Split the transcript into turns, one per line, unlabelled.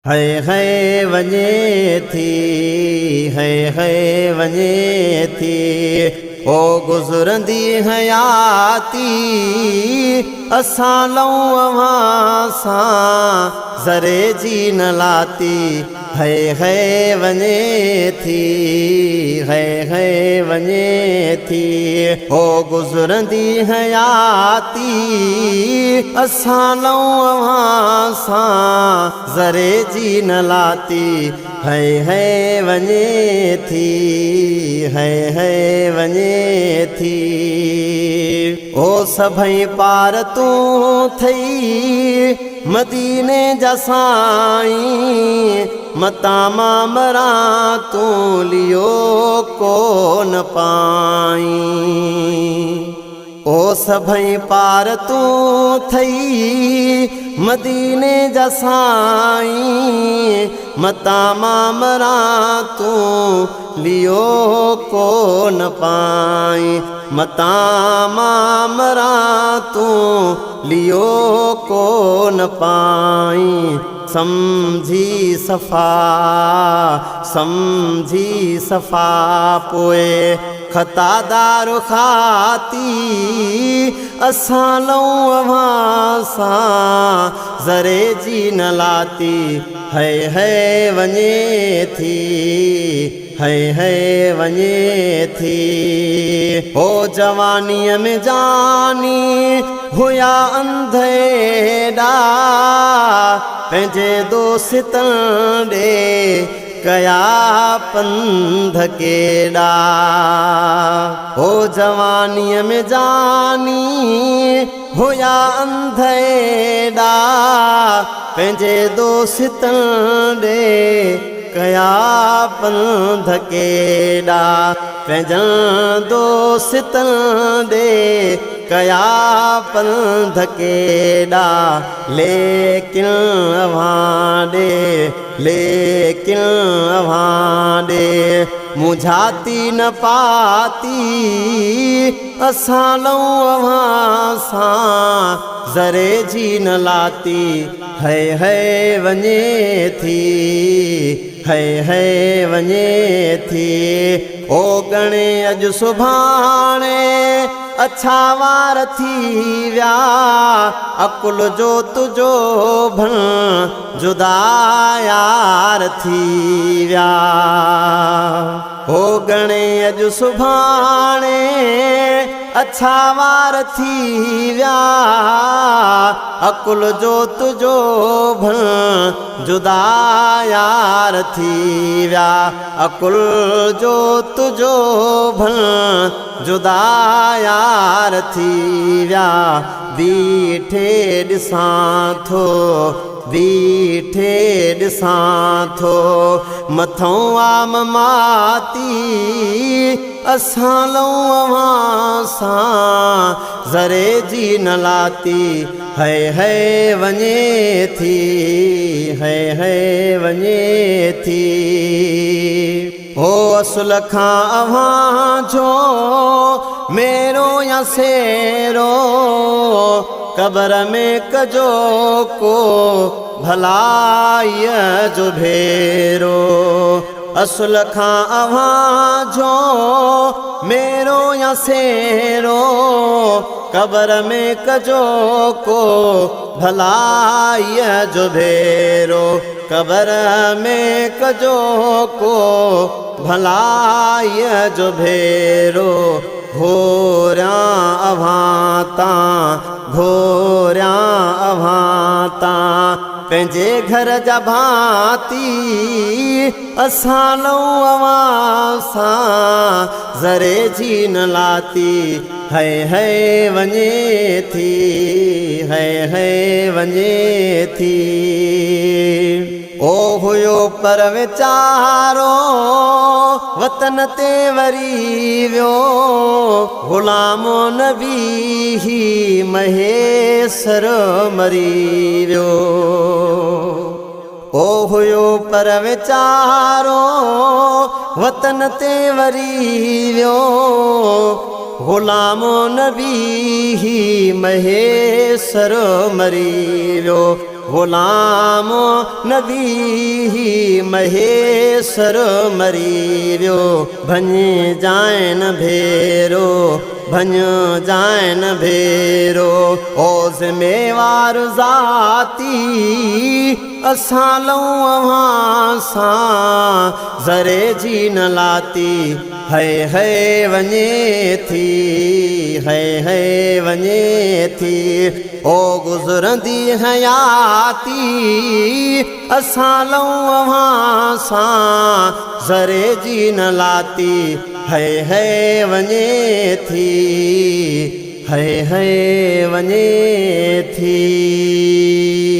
है वञे थी, है वञे थी। ओ गुज़रंदी हयाती असां लऊं अव्हां सां ज़रे जी न लाती। है वञे थी, है वञे थी। ओ गुज़रंदी हयाती असां लऊं अव्हां सां ज़रे जी न लाती। है वञे थी, है वञे थी। ओ सभई पार तूं थई मदीने जा साईं, मता मां मरां तूं लियो कोन पाई। ओ सभई पार तूं थई मदीने जा साईं, मता मां मरां तूं लियो कोन पाई। मता मां मरां तूं लियो कोन पाई। समझी सफ़ा, समझी सफ़ा पोए ख़तादार खाती असां लऊं अव्हां सां ज़रे जी न लाती। है वञे थी, है वञे थी। ओ जवानीअ में जानी हुया अंधेड़ा, पंहिंजे दोस्तनि ॾे कया पंध केॾा। ओ जवानीअ में जानी हुया अंधेड़ा, पंहिंजे दोस्तनि ॾे कया पंध केॾा। पंहिंजनि दोस्तनि ॾे कया पंध केॾा। लेकिन अव्हां ॾे, लेकिन अव्हां ॾे मुझाती न पाती असां लऊं अव्हां सां ज़रे जी न लाती। है वञे थी, है वञे थी। ओ गणे अॼु सुभाणे अच्छा वार थी विया, अकुल जो तुझो भण जुदा यार थी विया। हो गणे अॼु सुभाणे अच्छा वार थी विया, अकुल जो तुझो भण जुदा यार थी विया। अकुल जो तुझो भण जुदा यार थी विया। बीठे ॾिसां थो, बीठे ॾिसां थो मथों आम माती असां लऊं अव्हां सां ज़रे जी न लाती। है वञे थी, है वञे थी। ओ असुल खां अव्हां जो मेरो या सेरो, क़बर में कजो को भलाईअ जो भेरो। असुल खां अव्हां जो मेरो या सेरो, क़बर में कजो को भलाईअ जो भेरो। क़बर में कजो को भलाईअ जो भेरो। घोरियां अव्हां तां, घोरियां अव्हां तां पंहिंजे घर जा भाती असां लऊं अव्हां सां ज़रे जी न लाती। है वञे थी, है वञे थी। ओ हुयो पर वीचारो वतन ते वरी वियो, ग़ुलामो नबी ही महेसर मरी वियो। ओ हुयो पर वीचारो वतन ते वरी वियो, ग़ुलामो नबी ही महेसर मरी वियो। ग़ुलाम नबी महेश्वर मरी वियो भञ जाइन भेरो भञ जाइन भेरो ओ ज़िम्मेवार ज़ाती असां लऊं अव्हां सां ज़रे जी न लाती है वञे थी है वञे थी ओ गुज़रंदी हयाती असां लऊं अव्हां सां ज़रे जी न लाती है वञे थी है वञे थी।